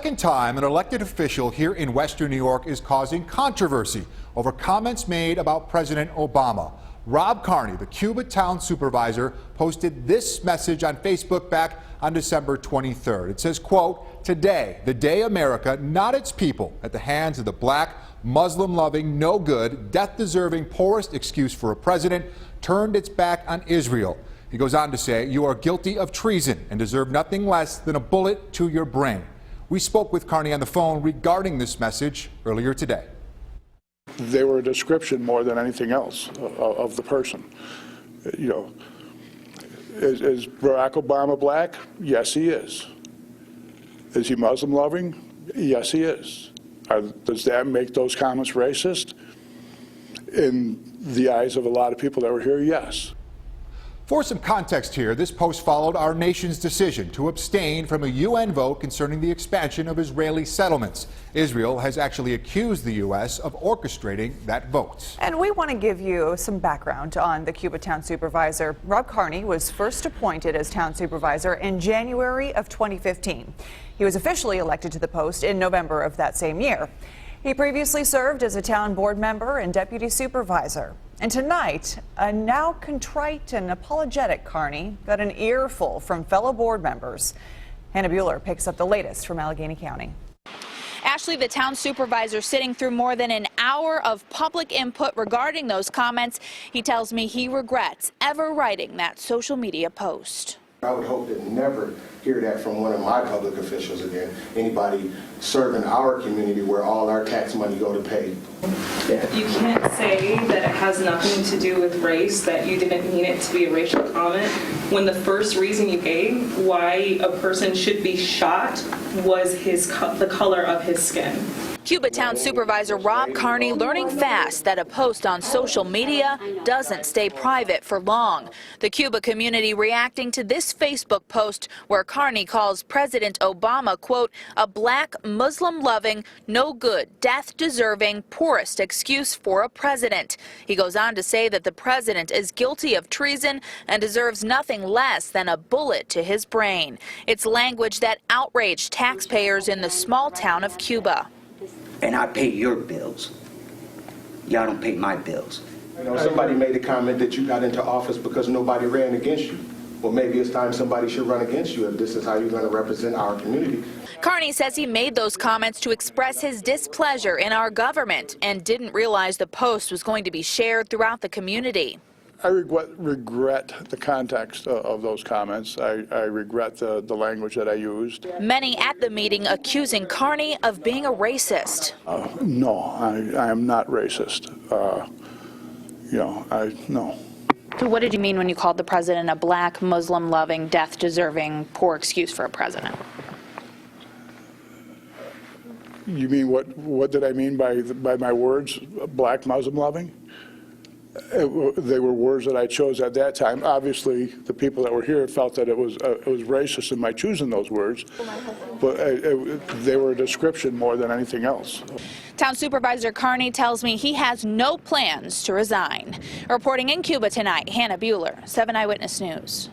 second time an elected official here in Western New York is causing controversy over comments made about President Obama. Rob Carney, the Cuba Town Supervisor, posted this message on Facebook back on December 23rd. It says, quote, "Today, the day America, not its people, at the hands of the black, Muslim-loving, no-good, death-deserving, poorest excuse for a president, turned its back on Israel." He goes on to say, "You are guilty of treason and deserve nothing less than a bullet to your brain." We spoke with Carney on the phone regarding this message earlier today. They were a description more than anything else of the person. You know, is Barack Obama black? Yes, he is. Is he Muslim loving? Yes, he is. Does that make those comments racist? In the eyes of a lot of people that were here, yes. For some context here, this post followed our nation's decision to abstain from a UN vote concerning the expansion of Israeli settlements. Israel has actually accused the U.S. of orchestrating that vote. And we want to give you some background on the Cuba Town Supervisor. Rob Carney was first appointed as Town Supervisor in January of 2015. He was officially elected to the post in November of that same year. He previously served as a town board member and deputy supervisor. And tonight, a now contrite and apologetic Carney got an earful from fellow board members. Hannah Bueller picks up the latest from Allegheny County. Ashley, the town supervisor, sitting through more than an hour of public input regarding those comments. He tells me he regrets ever writing that social media post. I would hope to never hear that from one of my public officials again, anybody serving our community where all our tax money go to pay. You can't say that it has nothing to do with race, that you didn't mean it to be a racial comment, when the first reason you gave why a person should be shot was the color of his skin. Cuba Town Supervisor Rob Carney learning fast that a post on social media doesn't stay private for long. The Cuba community reacting to this Facebook post where Carney calls President Obama, quote, "a black, Muslim-loving, no-good, death-deserving, poorest excuse for a president." He goes on to say that the president is guilty of treason and deserves nothing less than a bullet to his brain. It's language that outraged taxpayers in the small town of Cuba. And I pay your bills. Y'all don't pay my bills. You know, somebody made a comment that you got into office because nobody ran against you. Well, maybe it's time somebody should run against you if this is how you're going to represent our community. Carney says he made those comments to express his displeasure in our government and didn't realize the post was going to be shared throughout the community. I regret the context of those comments. I regret the language that I used. Many at the meeting accusing Carney of being a racist. No, I am not racist. No. So what did you mean when you called the president a black, Muslim-loving, death-deserving, poor excuse for a president? You mean what did I mean by my words, black, Muslim-loving? They were words that I chose at that time. Obviously, the people that were here felt that it was racist in my choosing those words, but they were a description more than anything else. Town Supervisor Carney tells me he has no plans to resign. Reporting in Cuba tonight, Hannah Bueller, 7 Eyewitness News.